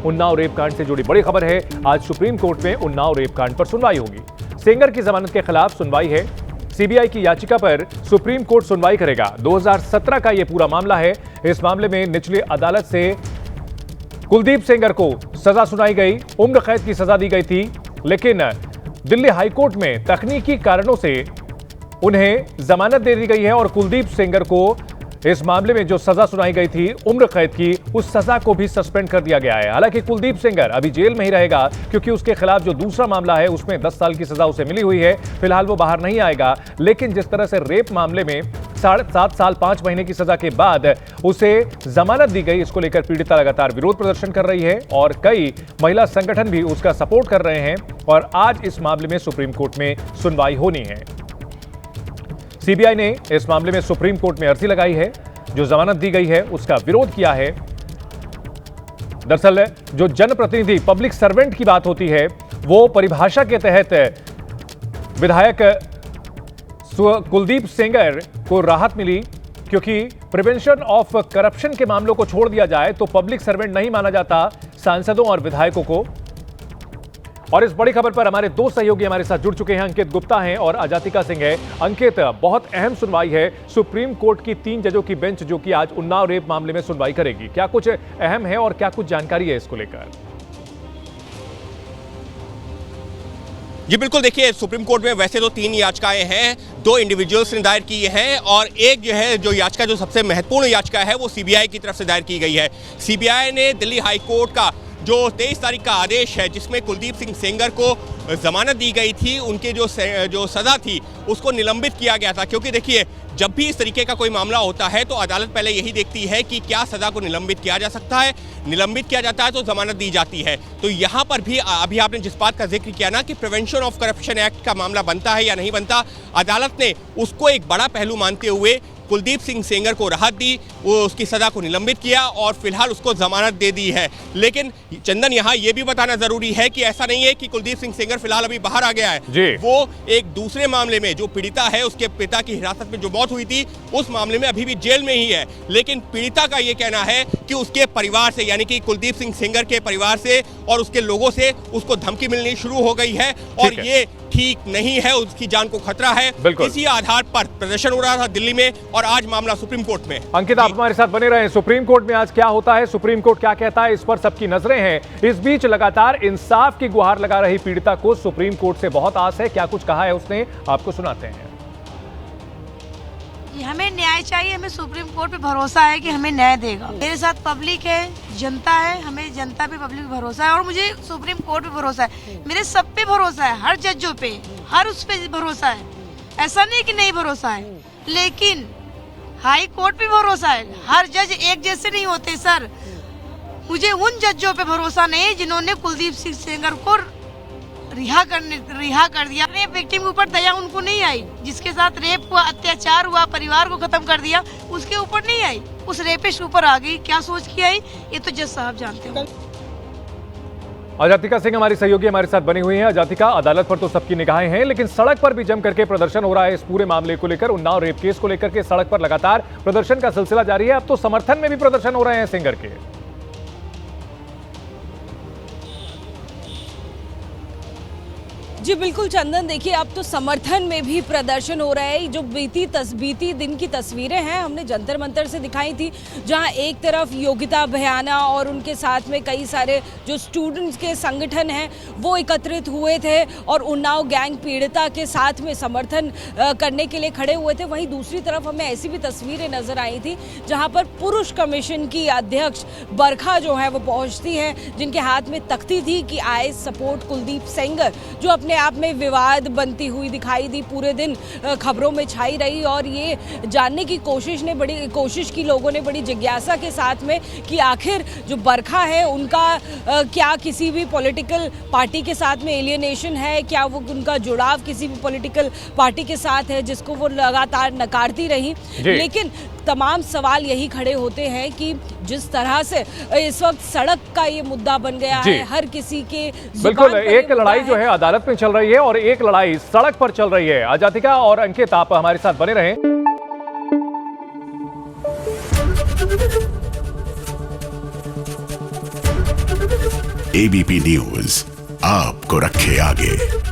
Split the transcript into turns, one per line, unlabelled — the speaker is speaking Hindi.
उन्नाव रेप कांड से जुड़ी बड़ी खबर है। आज सुप्रीम कोर्ट में उन्नाव रेप कांड पर सुनवाई होगी। सेंगर की जमानत के खिलाफ सुनवाई है। सीबीआई की याचिका पर सुप्रीम कोर्ट सुनवाई करेगा। 2017 का यह पूरा मामला है। इस मामले में निचली अदालत से कुलदीप सेंगर को सजा सुनाई गई, उम्र कैद की सजा दी गई थी, लेकिन दिल्ली हाईकोर्ट में तकनीकी कारणों से उन्हें जमानत दे दी गई है और कुलदीप सेंगर को इस मामले में जो सजा सुनाई गई थी उम्र कैद की, उस सजा को भी सस्पेंड कर दिया गया है। हालांकि कुलदीप सेंगर अभी जेल में ही रहेगा क्योंकि उसके खिलाफ जो दूसरा मामला है उसमें 10 साल की सजा उसे मिली हुई है। फिलहाल वो बाहर नहीं आएगा, लेकिन जिस तरह से रेप मामले में 7.5 साल 5 महीने की सजा के बाद उसे जमानत दी गई, इसको लेकर पीड़िता लगातार विरोध प्रदर्शन कर रही है और कई महिला संगठन भी उसका सपोर्ट कर रहे हैं और आज इस मामले में सुप्रीम कोर्ट में सुनवाई होनी है। सीबीआई ने इस मामले में सुप्रीम कोर्ट में अर्जी लगाई है। जो जमानत दी गई है उसका विरोध किया है। दरअसल जो जनप्रतिनिधि पब्लिक सर्वेंट की बात होती है वो परिभाषा के तहत विधायक कुलदीप सेंगर को राहत मिली क्योंकि प्रिवेंशन ऑफ करप्शन के मामलों को छोड़ दिया जाए तो पब्लिक सर्वेंट नहीं माना जाता सांसदों और विधायकों को। और इस बड़ी खबर पर हमारे दो सहयोगी हमारे साथ जुड़ चुके हैं। अंकित गुप्ता हैं और अजातिका सिंह है। अंकित, बहुत अहम सुनवाई है। सुप्रीम कोर्ट की 3 जजों की बेंच जो कि आज उन्नाव रेप मामले में सुनवाई करेगी, क्या कुछ अहम है और क्या कुछ जानकारी है इसको लेकर?
जी बिल्कुल, देखिए सुप्रीम कोर्ट में वैसे तो 3 याचिकाएं हैं, 2 इंडिविजुअल्स ने दायर की हैं और एक जो है जो याचिका जो सबसे महत्वपूर्ण याचिका है वो सीबीआई की तरफ से दायर की गई है। सीबीआई ने दिल्ली हाई कोर्ट का जो 23 तारीख का आदेश है जिसमें कुलदीप सिंह सेंगर को जमानत दी गई थी, उनके जो सज़ा थी उसको निलंबित किया गया था। क्योंकि देखिए जब भी इस तरीके का कोई मामला होता है तो अदालत पहले यही देखती है कि क्या सज़ा को निलंबित किया जा सकता है। निलंबित किया जाता है तो जमानत दी जाती है। तो यहाँ पर भी अभी आपने जिस बात का जिक्र किया ना कि प्रिवेंशन ऑफ करप्शन एक्ट का मामला बनता है या नहीं बनता, अदालत ने उसको एक बड़ा पहलू मानते हुए कुलदीप सिंह सेंगर को राहत दी, वो उसकी सज़ा को निलंबित किया और फिलहाल उसको जमानत दे दी है। लेकिन चंदन यहाँ ये भी बताना जरूरी है कि ऐसा नहीं है कि कुलदीप सिंह सेंगर फिलहाल अभी बाहर आ गया है। वो एक दूसरे मामले में जो पीड़िता है उसके पिता की हिरासत में जो मौत हुई थी उस मामले में अभी भी जेल में ही है। लेकिन पीड़िता का ये कहना है कि उसके परिवार से यानी कि कुलदीप सिंह सेंगर के परिवार से और उसके लोगों से उसको धमकी मिलनी शुरू हो गई है और ये ठीक नहीं है, उसकी जान को खतरा है। इसी आधार पर प्रदर्शन हो रहा था दिल्ली में और आज मामला सुप्रीम कोर्ट में।
अंकित, आप हमारे साथ बने रहें। सुप्रीम कोर्ट में आज क्या होता है, सुप्रीम कोर्ट क्या कहता है, इस पर सबकी नजरें हैं। इस बीच लगातार इंसाफ की गुहार लगा रही पीड़िता को सुप्रीम कोर्ट से बहुत आस है। क्या कुछ कहा है उसने, आपको सुनाते हैं।
हमें न्याय चाहिए, हमें सुप्रीम कोर्ट पे भरोसा है कि हमें न्याय देगा। मेरे साथ पब्लिक है, जनता है, हमें जनता पे पब्लिक भरोसा है और मुझे सुप्रीम कोर्ट पे भरोसा है। मेरे सब पे भरोसा है, हर जजों पे, हर उस पे भरोसा है। ऐसा नहीं कि नहीं भरोसा है, लेकिन हाई कोर्ट पे भरोसा है। हर जज एक जैसे नहीं होते सर। मुझे उन जजों पे भरोसा नहीं जिन्होंने कुलदीप सिंह सेंगर को रिहा कर दिया। रेप विक्टिम के ऊपर दया उनको नहीं आई, जिसके साथ रेप हुआ, अत्याचार हुआ, परिवार को खत्म कर दिया, उसके ऊपर नहीं आई, उस रेपिस्ट ऊपर आ गई। क्या सोच के आई ये तो जज साहब जानते हैं।
अजातिका सिंह हमारी सहयोगी हमारे साथ बनी हुई हैं। अजातिका, अदालत पर तो सबकी निगाहें हैं, लेकिन सड़क पर भी जम करके प्रदर्शन हो रहा है इस पूरे मामले को लेकर। उन्नाव रेप केस को लेकर के सड़क पर लगातार प्रदर्शन का सिलसिला जारी है। अब तो समर्थन में भी प्रदर्शन हो रहे हैं सेंगर के।
जी बिल्कुल चंदन, देखिए अब तो समर्थन में भी प्रदर्शन हो रहा है। जो बीती दिन की तस्वीरें हैं हमने जंतर मंतर से दिखाई थी, जहां एक तरफ योगिता भयाना और उनके साथ में कई सारे जो स्टूडेंट्स के संगठन हैं वो एकत्रित हुए थे और उन्नाव गैंग पीड़िता के साथ में समर्थन करने के लिए खड़े हुए थे। वहीं दूसरी तरफ हमें ऐसी भी तस्वीरें नजर आई थी जहां पर पुरुष कमीशन की अध्यक्ष बरखा जो है वो पहुंचती हैं, जिनके हाथ में तख्ती थी कि आई सपोर्ट कुलदीप सेंगर, जो अपने आप में विवाद बनती हुई दिखाई दी, पूरे दिन खबरों में छाई रही। और ये जानने की कोशिश की लोगों ने बड़ी जिज्ञासा के साथ में कि आखिर जो बरखा है उनका क्या किसी भी पॉलिटिकल पार्टी के साथ में एलियनेशन है, क्या वो उनका जुड़ाव किसी भी पॉलिटिकल पार्टी के साथ है, जिसको वो लगातार नकारती रही। लेकिन तमाम सवाल यही खड़े होते हैं कि जिस तरह से इस वक्त सड़क का ये मुद्दा बन गया है, हर किसी के
बिल्कुल एक लड़ाई जो है अदालत में चल रही है और एक लड़ाई सड़क पर चल रही है। अजातिका और अंकित, आप हमारे साथ बने रहें।
एबीपी न्यूज आपको रखे आगे।